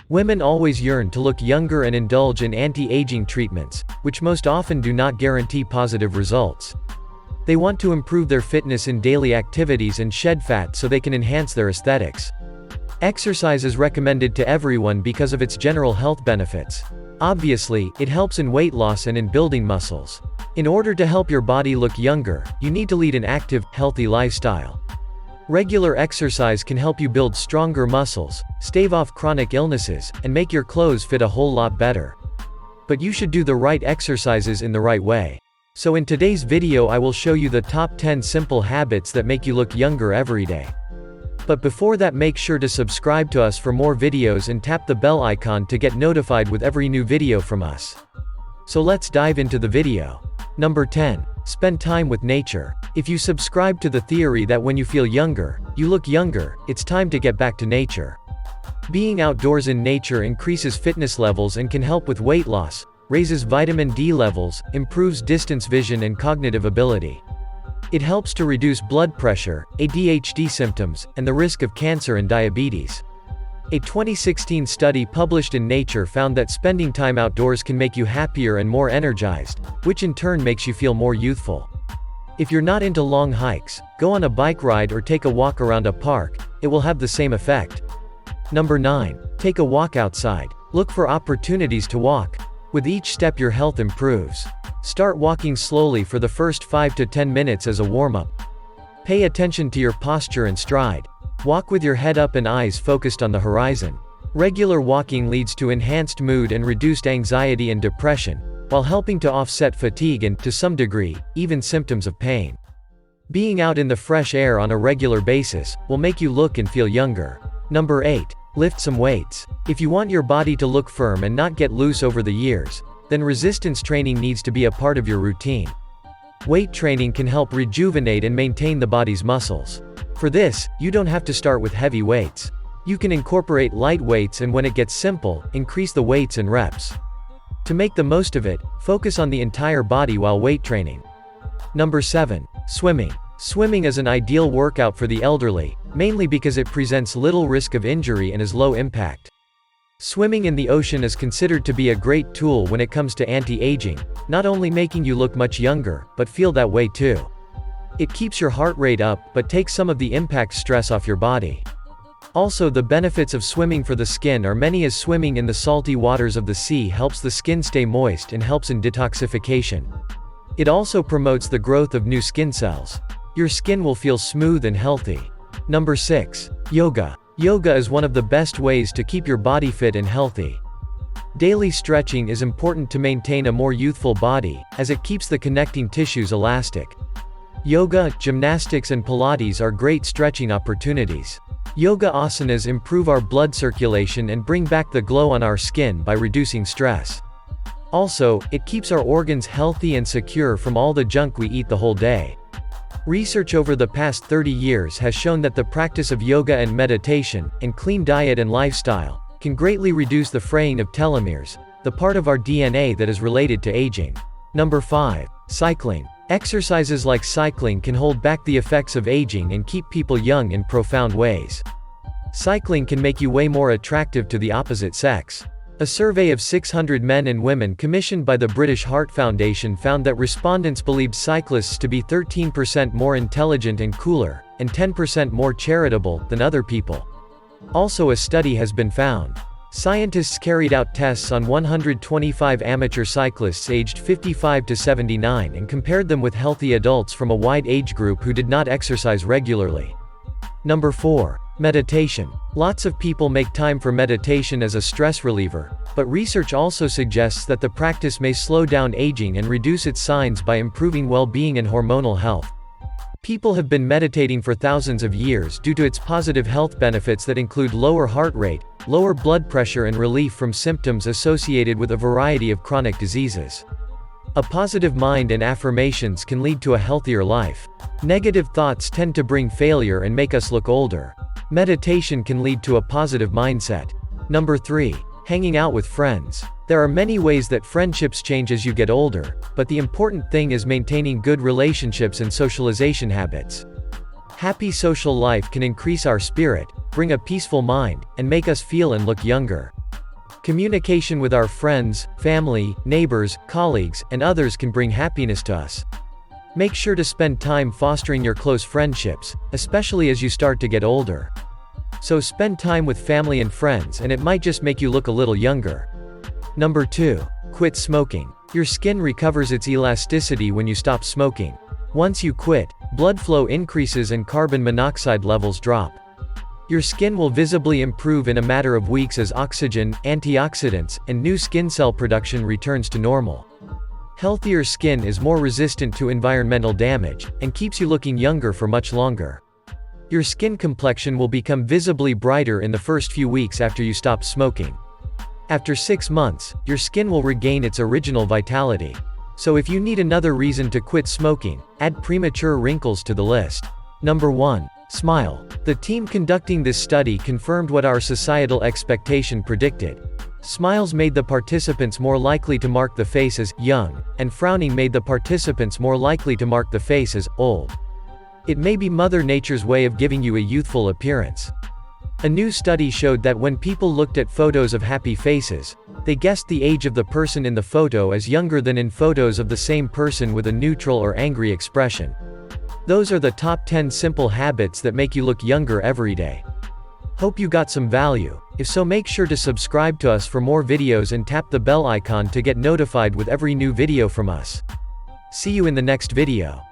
Women always yearn to look younger and indulge in anti-aging treatments, which most often do not guarantee positive results. They want to improve their fitness in daily activities and shed fat so they can enhance their aesthetics. Exercise is recommended to everyone because of its general health benefits. Obviously, it helps in weight loss and in building muscles. In order to help your body look younger, you need to lead an active, healthy lifestyle. Regular exercise can help you build stronger muscles, stave off chronic illnesses, and make your clothes fit a whole lot better. But you should do the right exercises in the right way. So in today's video I will show you the top 10 simple habits that make you look younger every day. But before that, make sure to subscribe to us for more videos and tap the bell icon to get notified with every new video from us. So let's dive into the video. Number 10. Spend time with nature. If you subscribe to the theory that when you feel younger, you look younger, it's time to get back to nature. Being outdoors in nature increases fitness levels and can help with weight loss, raises vitamin D levels, improves distance vision and cognitive ability. It helps to reduce blood pressure, ADHD symptoms, and the risk of cancer and diabetes. A 2016 study published in Nature found that spending time outdoors can make you happier and more energized, which in turn makes you feel more youthful. If you're not into long hikes, go on a bike ride or take a walk around a park, it will have the same effect. Number 9. Take a walk outside. Look for opportunities to walk. With each step your health improves. Start walking slowly for the first 5 to 10 minutes as a warm-up. Pay attention to your posture and stride. Walk with your head up and eyes focused on the horizon. Regular walking leads to enhanced mood and reduced anxiety and depression, while helping to offset fatigue and, to some degree, even symptoms of pain. Being out in the fresh air on a regular basis will make you look and feel younger. Number 8. Lift some weights. If you want your body to look firm and not get loose over the years, then resistance training needs to be a part of your routine. Weight training can help rejuvenate and maintain the body's muscles. For this, you don't have to start with heavy weights. You can incorporate light weights and when it gets simple, increase the weights and reps. To make the most of it, focus on the entire body while weight training. Number 7. Swimming. Swimming is an ideal workout for the elderly, mainly because it presents little risk of injury and is low impact. Swimming in the ocean is considered to be a great tool when it comes to anti-aging, not only making you look much younger, but feel that way too. It keeps your heart rate up, but takes some of the impact stress off your body. Also, the benefits of swimming for the skin are many, as swimming in the salty waters of the sea helps the skin stay moist and helps in detoxification. It also promotes the growth of new skin cells. Your skin will feel smooth and healthy. Number 6. Yoga. Yoga is one of the best ways to keep your body fit and healthy. Daily stretching is important to maintain a more youthful body, as it keeps the connecting tissues elastic. Yoga, gymnastics and Pilates are great stretching opportunities. Yoga asanas improve our blood circulation and bring back the glow on our skin by reducing stress. Also, it keeps our organs healthy and secure from all the junk we eat the whole day. Research over the past 30 years has shown that the practice of yoga and meditation, and clean diet and lifestyle, can greatly reduce the fraying of telomeres, the part of our DNA that is related to aging. Number 5. Cycling. Exercises like cycling can hold back the effects of aging and keep people young in profound ways. Cycling can make you way more attractive to the opposite sex. A survey of 600 men and women commissioned by the British Heart Foundation found that respondents believed cyclists to be 13% more intelligent and cooler, and 10% more charitable, than other people. Also, a study has been found. Scientists carried out tests on 125 amateur cyclists aged 55 to 79 and compared them with healthy adults from a wide age group who did not exercise regularly. Number 4. Meditation. Lots of people make time for meditation as a stress reliever, but research also suggests that the practice may slow down aging and reduce its signs by improving well-being and hormonal health. People have been meditating for thousands of years due to its positive health benefits that include lower heart rate, lower blood pressure and relief from symptoms associated with a variety of chronic diseases. A positive mind and affirmations can lead to a healthier life. Negative thoughts tend to bring failure and make us look older. Meditation can lead to a positive mindset. Number 3. Hanging out with friends. There are many ways that friendships change as you get older, but the important thing is maintaining good relationships and socialization habits. Happy social life can increase our spirit, bring a peaceful mind, and make us feel and look younger. Communication with our friends, family, neighbors, colleagues, and others can bring happiness to us. Make sure to spend time fostering your close friendships, especially as you start to get older. So spend time with family and friends, and it might just make you look a little younger. Number 2. Quit smoking. Your skin recovers its elasticity when you stop smoking. Once you quit, blood flow increases and carbon monoxide levels drop. Your skin will visibly improve in a matter of weeks as oxygen, antioxidants, and new skin cell production returns to normal. Healthier skin is more resistant to environmental damage, and keeps you looking younger for much longer. Your skin complexion will become visibly brighter in the first few weeks after you stop smoking. After 6 months, your skin will regain its original vitality. So if you need another reason to quit smoking, add premature wrinkles to the list. Number 1. Smile. The team conducting this study confirmed what our societal expectation predicted. Smiles made the participants more likely to mark the face as young, and frowning made the participants more likely to mark the face as old. It may be Mother Nature's way of giving you a youthful appearance. A new study showed that when people looked at photos of happy faces, they guessed the age of the person in the photo as younger than in photos of the same person with a neutral or angry expression. Those are the top 10 simple habits that make you look younger every day. Hope you got some value. If so, make sure to subscribe to us for more videos and tap the bell icon to get notified with every new video from us. See you in the next video.